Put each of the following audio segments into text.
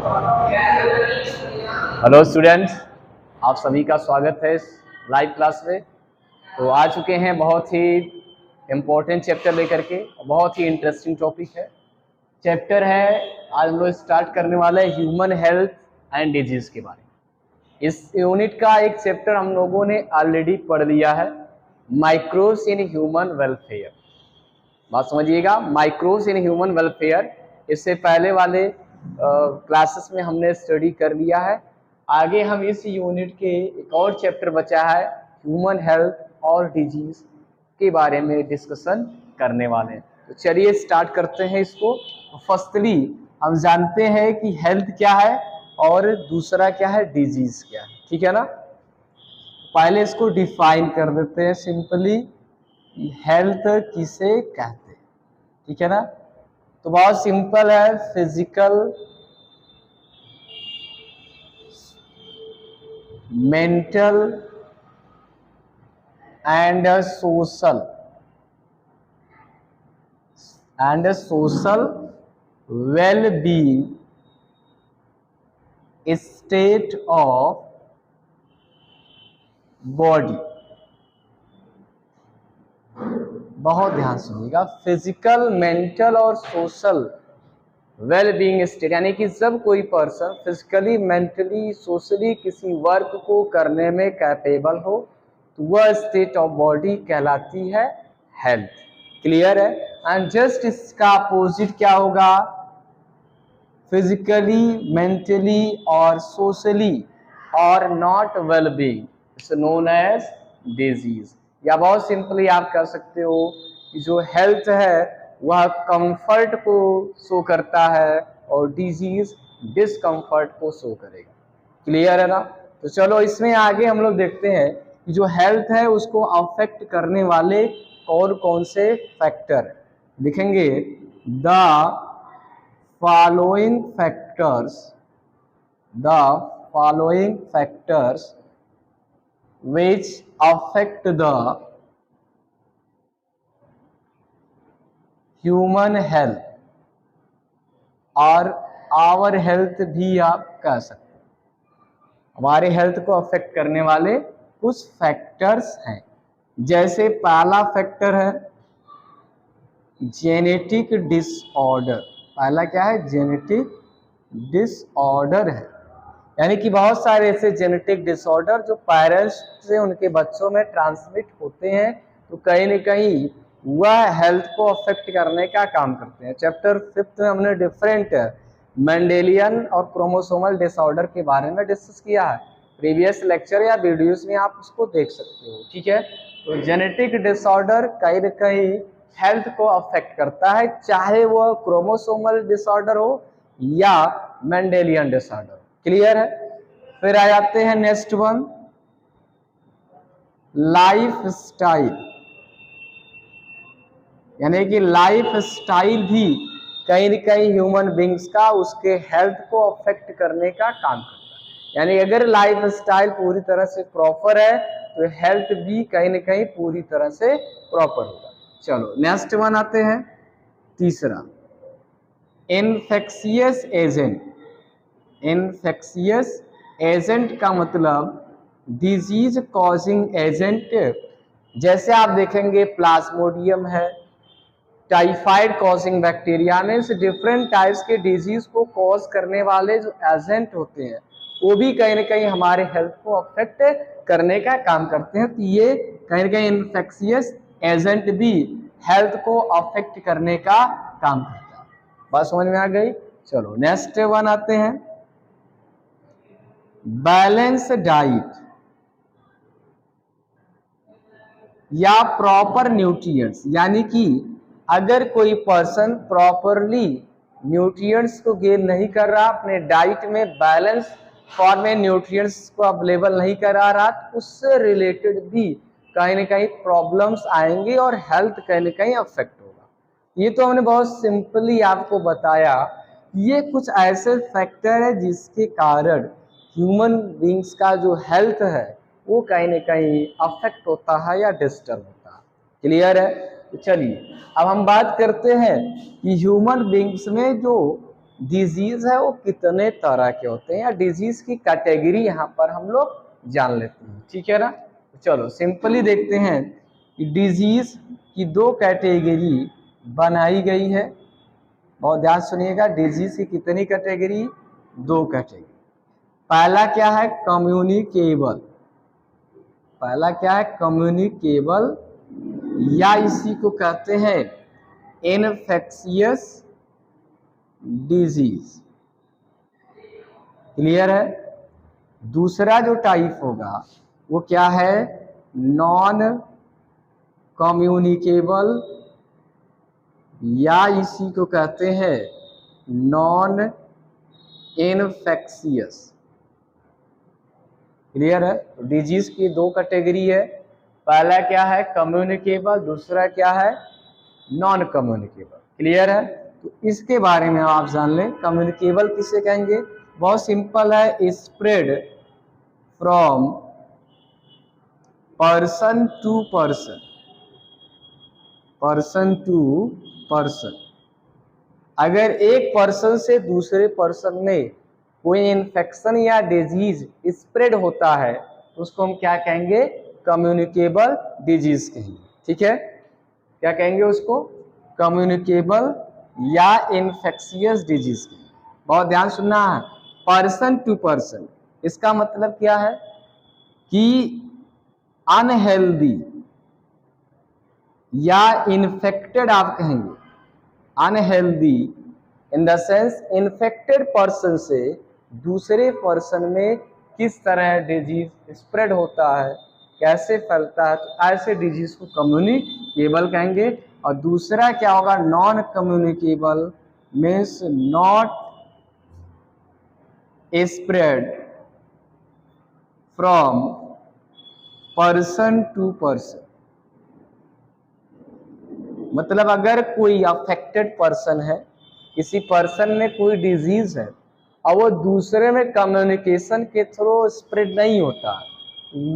Hello students, आप सभी का स्वागत है इस लाइव क्लास में। तो आ चुके हैं बहुत ही इम्पोर्टेंट चैप्टर लेकर के, बहुत ही इंटरेस्टिंग टॉपिक है। चैप्टर है, आज हम लोग स्टार्ट करने वाले हैं ह्यूमन हेल्थ एंड डिजीज के बारे में। इस यूनिट का एक चैप्टर हम लोगों ने ऑलरेडी पढ़ लिया है, माइक्रोब्स इन ह्यूमन वेलफेयर। बात समझिएगा, माइक्रोब्स इन ह्यूमन वेलफेयर इससे पहले वाले क्लासेस में हमने स्टडी कर लिया है। आगे हम इस यूनिट के एक और चैप्टर बचा है, ह्यूमन हेल्थ और डिजीज के बारे में डिस्कशन करने वाले हैं। तो चलिए स्टार्ट करते हैं इसको। फर्स्टली हम जानते हैं कि हेल्थ क्या है और दूसरा क्या है, डिजीज क्या है, ठीक है ना। पहले इसको डिफाइन कर देते हैं सिंपली, हेल्थ किसे कहते हैं, ठीक है ना। तो बहुत सिंपल है, physical, mental and social well-being state of body. बहुत ध्यान सुनिएगा, फिजिकल, मेंटल और सोशल वेल बीइंग स्टेट, यानी कि जब कोई पर्सन फिजिकली, मेंटली, सोशली किसी वर्क को करने में कैपेबल हो तो वह स्टेट ऑफ बॉडी कहलाती है हेल्थ। क्लियर है। एंड जस्ट इसका अपोजिट क्या होगा, फिजिकली, मेंटली और सोशली और not well being, it's known as disease. या बहुत सिंपली आप कह सकते हो कि जो हेल्थ है वह कंफर्ट को शो करता है और डिजीज डिसकंफर्ट को शो करेगा। क्लियर है ना। तो चलो इसमें आगे हम लोग देखते हैं कि जो हेल्थ है उसको अफेक्ट करने वाले कौन कौन से फैक्टर लिखेंगे। The following factors which affect the human health और आवर हेल्थ भी आप कह सकते हैं। हमारे हेल्थ को अफेक्ट करने वाले कुछ फैक्टर्स हैं। जैसे पहला फैक्टर है जेनेटिक डिसऑर्डर। पहला क्या है, जेनेटिक डिसऑर्डर है, यानी कि बहुत सारे ऐसे जेनेटिक डिसऑर्डर जो पेरेंट्स से उनके बच्चों में ट्रांसमिट होते हैं, तो कहीं न कहीं वह हेल्थ को अफेक्ट करने का काम करते हैं। चैप्टर 5 में हमने डिफरेंट मेंडेलियन और क्रोमोसोमल डिसऑर्डर के बारे में डिस्कस किया है। प्रीवियस लेक्चर या वीडियोस में आप उसको देख सकते हो, ठीक है। तो जेनेटिक डिसऑर्डर कहीं न कहीं हेल्थ को अफेक्ट करता है, चाहे वह क्रोमोसोमल डिसऑर्डर हो या मेंडेलियन डिसऑर्डर। क्लियर है। फिर आ जाते हैं नेक्स्ट वन, लाइफ स्टाइल, यानी कि लाइफ स्टाइल भी कहीं न कहीं ह्यूमन बींग्स का उसके हेल्थ को अफेक्ट करने का काम करता है। यानी अगर लाइफ स्टाइल पूरी तरह से प्रॉपर है तो हेल्थ भी कहीं न कहीं पूरी तरह से प्रॉपर होगा। चलो नेक्स्ट वन आते हैं, तीसरा, इन्फेक्शियस एजेंट। इन्फेक्शियस एजेंट का मतलब डिजीज कॉजिंग एजेंट। जैसे आप देखेंगे प्लाज्मोडियम है, टाइफाइड कॉजिंग बैक्टीरिया, में से डिफरेंट टाइप्स के डिजीज को कॉज करने वाले जो एजेंट होते हैं वो भी कहीं ना कहीं हमारे हेल्थ को अफेक्ट करने का काम करते हैं। तो ये कहीं ना कहीं इन्फेक्शियस एजेंट भी हेल्थ को अफेक्ट करने का काम करता है। बात समझ में आ गई। चलो नेक्स्ट वन आते हैं, बैलेंस डाइट या प्रॉपर न्यूट्रिएंट्स, यानी कि अगर कोई पर्सन प्रॉपरली न्यूट्रिएंट्स को गेन नहीं कर रहा, अपने डाइट में बैलेंस फॉर्म में न्यूट्रिएंट्स को अवेलेबल नहीं करा रहा, तो उससे रिलेटेड भी कहीं ना कहीं प्रॉब्लम्स आएंगे और हेल्थ कहीं ना कहीं अफेक्ट होगा। ये तो हमने बहुत सिंपली आपको बताया, ये कुछ ऐसे फैक्टर है जिसके कारण ह्यूमन बींग्स का जो हेल्थ है वो कहीं ना कहीं अफेक्ट होता है या डिस्टर्ब होता है। क्लियर है। तो चलिए अब हम बात करते हैं कि ह्यूमन बींग्स में जो डिजीज है वो कितने तरह के होते हैं, या डिजीज की कैटेगरी यहाँ पर हम लोग जान लेते हैं, ठीक है ना। चलो सिंपली देखते हैं कि डिजीज की दो कैटेगरी बनाई गई है। बहुत ध्यान सुनिएगा, डिजीज की कितनी कैटेगरी, दो कैटेगरी। पहला क्या है, कम्युनिकेबल। पहला क्या है, कम्युनिकेबल, या इसी को कहते हैं इनफेक्शियस डिजीज। क्लियर है। दूसरा जो टाइप होगा वो क्या है, नॉन कम्युनिकेबल, या इसी को कहते हैं नॉन इनफेक्शियस। क्लियर है। तो डिजीज की दो कैटेगरी है, पहला क्या है कम्युनिकेबल, दूसरा क्या है नॉन कम्युनिकेबल। क्लियर है। तो इसके बारे में आप जान लें। कम्युनिकेबल किसे कहेंगे, बहुत सिंपल है, spread from person to person, person to person. अगर एक पर्सन से दूसरे पर्सन में कोई इन्फेक्शन या डिजीज स्प्रेड होता है तो उसको हम क्या कहेंगे, कम्युनिकेबल डिजीज कहेंगे। ठीक है, क्या कहेंगे उसको, कम्युनिकेबल या इन्फेक्शियस डिजीज कहेंगे। बहुत ध्यान सुनना है, पर्सन टू पर्सन, इसका मतलब क्या है कि अनहेल्दी या इन्फेक्टेड आप कहेंगे, unhealthy in the sense infected person से दूसरे पर्सन में किस तरह डिजीज स्प्रेड होता है, कैसे फैलता है, तो ऐसे डिजीज को कम्युनिकेबल कहेंगे। और दूसरा क्या होगा, non communicable means not spread from person to person. मतलब अगर कोई अफेक्टेड पर्सन है, किसी पर्सन में कोई डिजीज है और वो दूसरे में कम्युनिकेशन के थ्रू स्प्रेड नहीं होता,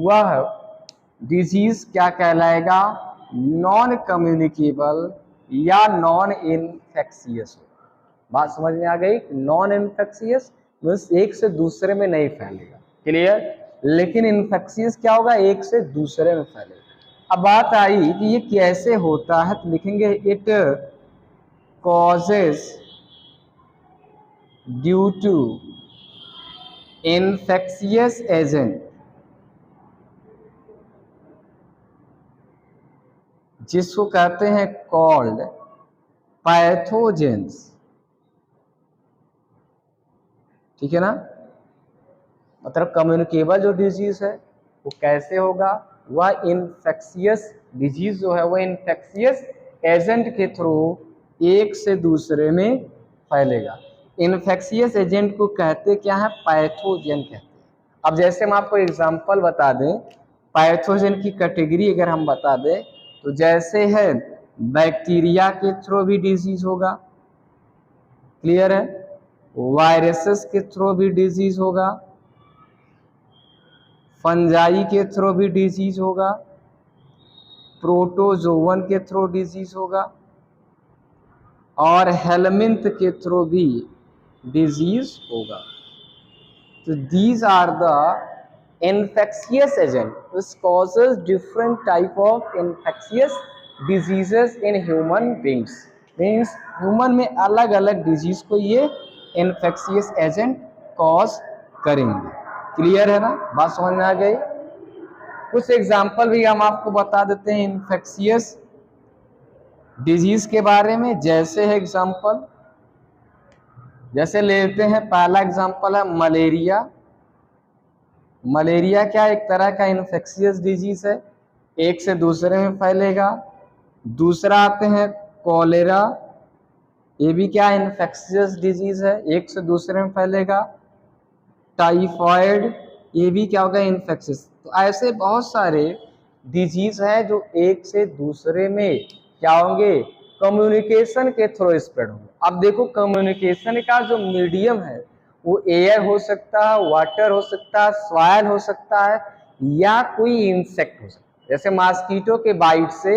वह डिजीज क्या कहलाएगा, नॉन कम्युनिकेबल या नॉन इन्फेक्शियस। बात समझ में आ गई। नॉन इन्फेक्शियस मीन्स एक से दूसरे में नहीं फैलेगा। क्लियर। लेकिन इन्फेक्शियस क्या होगा, एक से दूसरे में फैलेगा। अब बात आई कि ये कैसे होता है, तो लिखेंगे it causes due to infectious agent, जिसको कहते हैं कॉल्ड पैथोजेंस। ठीक है ना। मतलब कम्युनिकेबल जो डिजीज है वो कैसे होगा, वह इन्फेक्शियस डिजीज जो है वह इन्फेक्शियस एजेंट के थ्रू एक से दूसरे में फैलेगा। इन्फेक्शियस एजेंट को कहते क्या है, पैथोजेन कहते हैं। अब जैसे हम आपको एग्जांपल बता दें, पैथोजेन की कैटेगरी अगर हम बता दें तो जैसे है बैक्टीरिया के थ्रू भी डिजीज होगा। क्लियर है। वायरसेस के थ्रू भी डिजीज होगा, फंजाई के थ्रू भी डिजीज होगा, प्रोटोजोवन के थ्रू डिजीज होगा, और हेलमिंथ के थ्रू भी डिजीज होगा। तो these are the infectious agent which causes different type of infectious diseases in human beings। Means human में अलग अलग डिजीज को ये इन्फेक्शियस एजेंट कॉज करेंगे। क्लियर है ना, बात समझ में आ गई। कुछ एग्जांपल भी हम आपको बता देते हैं इन्फेक्शियस डिजीज के बारे में। जैसे है एग्जांपल, जैसे लेते हैं पहला एग्जांपल है मलेरिया। मलेरिया क्या एक तरह का इन्फेक्शियस डिजीज है, एक से दूसरे में फैलेगा। दूसरा आते हैं कॉलेरा, ये भी क्या इन्फेक्शियस डिजीज है, एक से दूसरे में फैलेगा। टाइफाइड, ये भी क्या होगा इन्फेक्शियस। तो ऐसे बहुत सारे डिजीज है जो एक से दूसरे में क्या होंगे, कम्युनिकेशन के थ्रू स्प्रेड होंगे। अब देखो कम्युनिकेशन का जो मीडियम है वो एयर हो सकता है, वाटर हो सकता है, सॉइल हो सकता है, या कोई इंसेक्ट हो सकता है। जैसे मॉस्किटो के बाइट से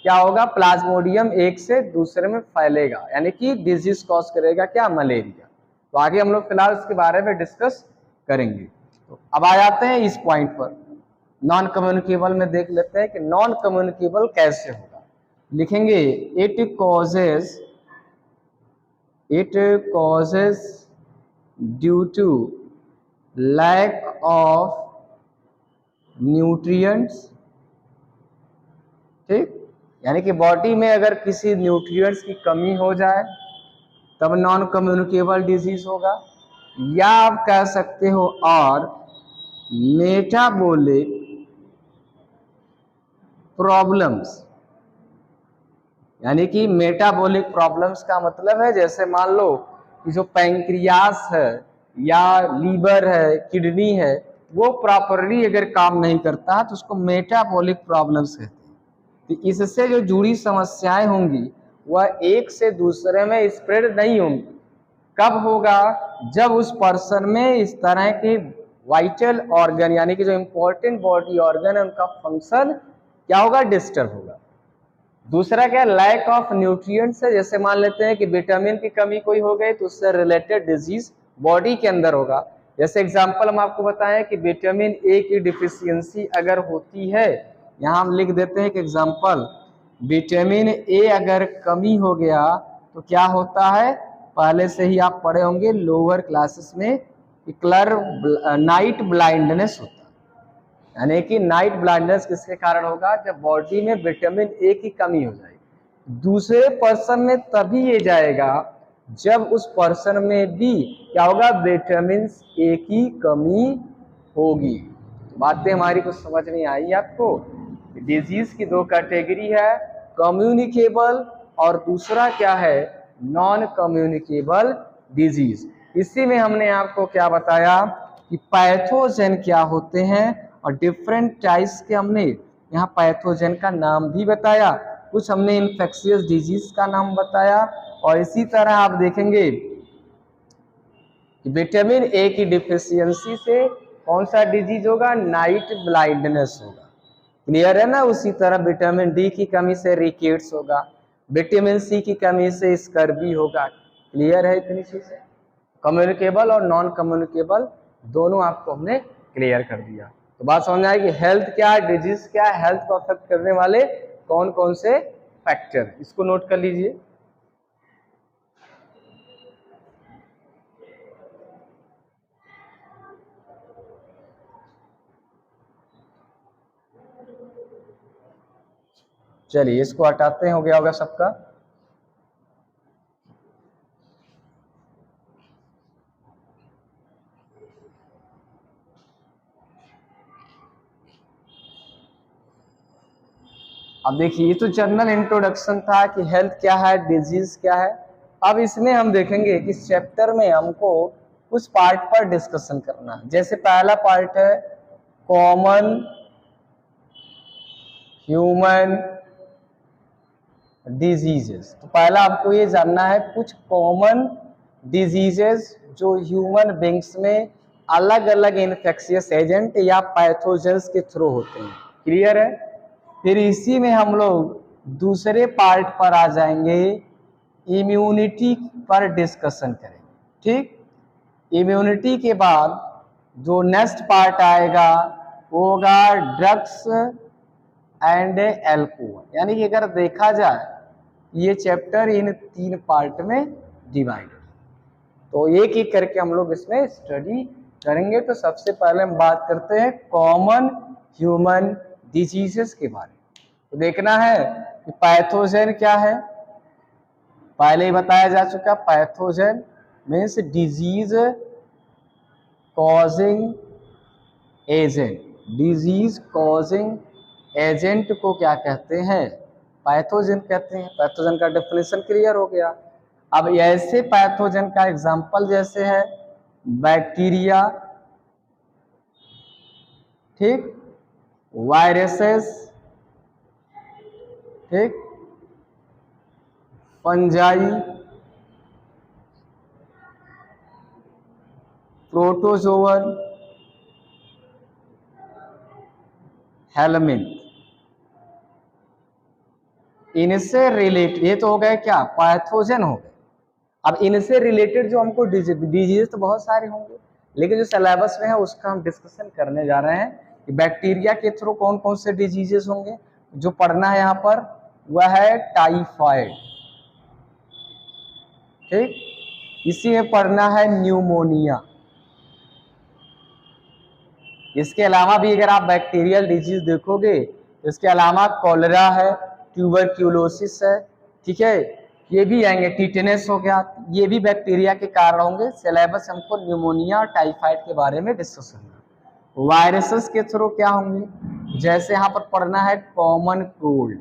क्या होगा, प्लाज्मोडियम एक से दूसरे में फैलेगा, यानी कि डिजीज कॉज करेगा क्या, मलेरिया। तो आगे हम लोग फिलहाल इसके बारे में डिस्कस करेंगे। तो अब आ जाते हैं इस पॉइंट पर, नॉन कम्युनिकेबल में देख लेते हैं कि नॉन कम्युनिकेबल कैसे होगा। लिखेंगे it causes due to lack of nutrients, ठीक, यानी कि बॉडी में अगर किसी न्यूट्रिएंट्स की कमी हो जाए तब नॉन कम्युनिकेबल डिजीज होगा, या आप कह सकते हो और मेटाबॉलिक प्रॉब्लम्स, यानी कि मेटाबॉलिक प्रॉब्लम्स का मतलब है जैसे मान लो कि जो पैंक्रियास है या लीवर है, किडनी है, वो प्रॉपरली अगर काम नहीं करता तो उसको मेटाबॉलिक प्रॉब्लम्स कहते हैं। तो इससे जो जुड़ी समस्याएं होंगी वह एक से दूसरे में स्प्रेड नहीं होंगी। कब होगा, जब उस पर्सन में इस तरह के वाइटल ऑर्गन, यानी कि जो इंपॉर्टेंट बॉडी ऑर्गन है उनका फंक्शन क्या होगा, डिस्टर्ब होगा। दूसरा क्या, लैक ऑफ न्यूट्रिएंट्स है, जैसे मान लेते हैं कि विटामिन की कमी कोई हो गई तो उससे रिलेटेड डिजीज बॉडी के अंदर होगा। जैसे एग्जांपल हम आपको बताएं कि विटामिन ए की डिफिशियंसी अगर होती है, यहाँ हम लिख देते हैं कि एग्जांपल, विटामिन ए अगर कमी हो गया तो क्या होता है, पहले से ही आप पढ़े होंगे लोअर क्लासेस में, नाइट ब्लाइंडनेस होता है। यानी कि नाइट ब्लाइंडनेस किसके कारण होगा, जब बॉडी में विटामिन ए की कमी हो जाएगी। दूसरे पर्सन में तभी ये जाएगा जब उस पर्सन में भी क्या होगा, विटामिन ए की कमी होगी। बातें हमारी कुछ समझ नहीं आई आपको। डिजीज की दो कैटेगरी है, कम्युनिकेबल और दूसरा क्या है, नॉन कम्युनिकेबल डिजीज। इसी में हमने आपको क्या बताया कि पैथोजन क्या होते हैं और डिफरेंट टाइप्स के हमने यहाँ पैथोजन का नाम भी बताया, कुछ हमने इन्फेक्शियस डिजीज का नाम बताया। और इसी तरह आप देखेंगे कि विटामिन ए की डिफिशियंसी से कौन सा डिजीज होगा, नाइट ब्लाइंडनेस होगा। क्लियर है ना। उसी तरह विटामिन डी की कमी से रिकेट्स होगा, विटामिन सी की कमी से स्कर्वी होगा। क्लियर है इतनी चीजें। कम्युनिकेबल और नॉन कम्युनिकेबल दोनों आपको हमने क्लियर कर दिया। तो बात समझ आए कि हेल्थ क्या है, डिजीज क्या है, हेल्थ को अफेक्ट करने वाले कौन कौन से फैक्टर, इसको नोट कर लीजिए। चलिए इसको हटाते हैं, हो गया होगा सबका। अब देखिए, ये तो जनरल इंट्रोडक्शन था कि हेल्थ क्या है, डिजीज क्या है। अब इसमें हम देखेंगे कि इस चैप्टर में हमको कुछ पार्ट पर डिस्कशन करना है। जैसे पहला पार्ट है कॉमन ह्यूमन डिजीजेस। तो पहला आपको ये जानना है कुछ कॉमन डिजीजेस जो ह्यूमन बींग्स में अलग अलग इन्फेक्शियस एजेंट या पैथोजेंस के थ्रू होते हैं। क्लियर है। फिर इसी में हम लोग दूसरे पार्ट पर आ जाएंगे, इम्यूनिटी पर डिस्कशन करेंगे। ठीक, इम्यूनिटी के बाद जो नेक्स्ट पार्ट आएगा वो होगा ड्रग्स एंड एल्कोहल। यानी कि अगर देखा जाए ये चैप्टर इन 3 पार्ट में डिवाइड है, तो एक एक करके हम लोग इसमें स्टडी करेंगे। तो सबसे पहले हम बात करते हैं कॉमन ह्यूमन डिजीजेस के बारे में। तो देखना है कि पैथोजन क्या है, पहले ही बताया जा चुका। Pathogen means disease causing agent. Disease causing agent को क्या कहते हैं, पैथोजन कहते हैं। पैथोजन का डेफिनेशन क्लियर हो गया। अब ऐसे पैथोजन का एग्जांपल जैसे है बैक्टीरिया, ठीक, वायरसेस, ठीक, फंजाई, प्रोटोजोवन, हेलमिंथ। इनसे रिलेटेड, ये तो हो गए क्या, पैथोजन हो गए। अब इनसे रिलेटेड जो हमको डिजीज तो बहुत सारे होंगे, लेकिन जो सिलेबस में है उसका हम डिस्कशन करने जा रहे हैं कि बैक्टीरिया के थ्रू कौन कौन से डिजीजेस होंगे। जो पढ़ना है यहाँ पर वह है टाइफाइड, ठीक। इसी में पढ़ना है न्यूमोनिया। इसके अलावा भी अगर आप बैक्टीरियल डिजीज देखोगे तो इसके अलावा कॉलरा है, ट्यूबरक्यूलोसिस है, ठीक है, ये भी आएंगे, टिटेनस हो गया, ये भी बैक्टीरिया के कारण होंगे। सिलेबस हमको न्यूमोनिया और टाइफाइड के बारे में डिस्कस करना। वायरसेस के थ्रू क्या होंगे, जैसे यहाँ पर पढ़ना है कॉमन कोल्ड,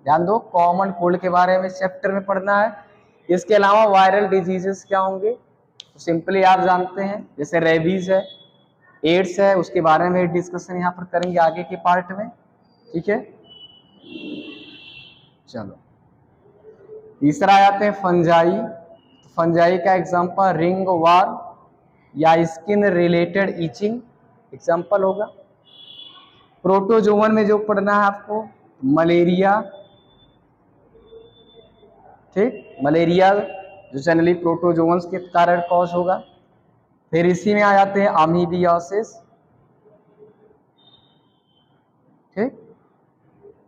ध्यान दो, कॉमन कोल्ड के बारे में चैप्टर में पढ़ना है। इसके अलावा वायरल डिजीजेस क्या होंगे, तो सिंपली आप जानते हैं, जैसे रेबीज है, एड्स है, उसके बारे में डिस्कशन यहाँ पर करेंगे आगे के पार्ट में, ठीक है। चलो तीसरा आते हैं फंजाई। फंजाई का एग्जांपल रिंग वार या स्किन रिलेटेड इचिंग एग्जांपल होगा। प्रोटोजोवन में जो पढ़ना है आपको मलेरिया, ठीक, मलेरिया जो जनरली प्रोटोजोन्स के कारण कॉज होगा। फिर इसी में आ जाते हैं अमीबियासिस, ठीक,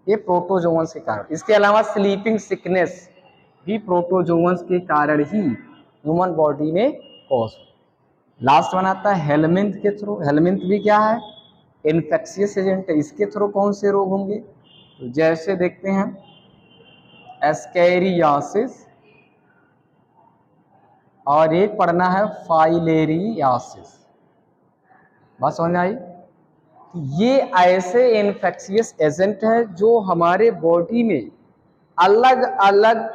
ये प्रोटोजोन्स के कारण। इसके अलावा स्लीपिंग सिकनेस भी प्रोटोजोन्स के कारण ही ह्यूमन बॉडी में कॉज हो। लास्ट वन आता है हेलमिंथ के थ्रू। हेलमिंथ भी क्या है, इन्फेक्शियस एजेंट है। इसके थ्रू कौन से रोग होंगे, तो जैसे देखते हैं एस्केरियासिस, और एक पढ़ना है फाइलेरियासिस। बात समझ में आई। ये ऐसे इन्फेक्शियस एजेंट है जो हमारे बॉडी में अलग अलग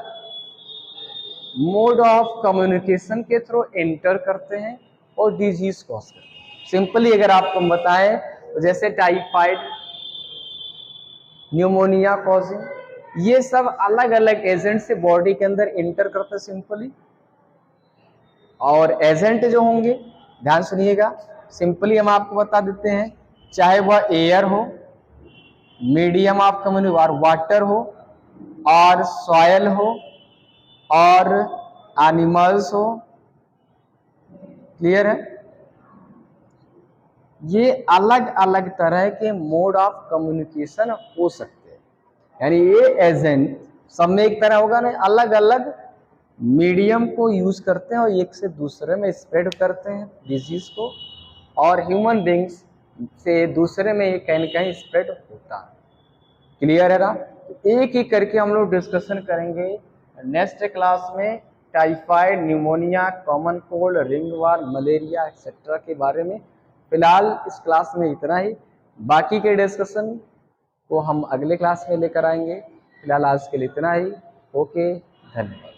मोड ऑफ कम्युनिकेशन के थ्रू एंटर करते हैं और डिजीज कॉज करते हैं। सिंपली अगर आपको बताएं तो जैसे टाइफाइड, न्यूमोनिया कॉजिंग, ये सब अलग अलग एजेंट से बॉडी के अंदर एंटर करते हैं सिंपली। और एजेंट जो होंगे ध्यान सुनिएगा, सिंपली हम आपको बता देते हैं, चाहे वह एयर हो, मीडियम ऑफ कम्युनिकेशन और वाटर हो, और सॉयल हो, और एनिमल्स हो, क्लियर है। ये अलग अलग तरह के मोड ऑफ कम्युनिकेशन हो सकते हैं, यानी ये एजेंट सब में एक तरह होगा नहीं, अलग अलग मीडियम को यूज करते हैं और एक से दूसरे में स्प्रेड करते हैं डिजीज को, और ह्यूमन बींग्स से दूसरे में ये कहीं न कहीं स्प्रेड होता है। क्लियर है ना। तो एक एक करके हम लोग डिस्कशन करेंगे नेक्स्ट क्लास में typhoid, pneumonia, common cold, ringworm, malaria etcetera के बारे में। फिलहाल इस क्लास में इतना ही, बाकी के डिस्कशन को हम अगले क्लास में लेकर आएंगे। फिलहाल आज के लिए इतना ही। ओके, धन्यवाद।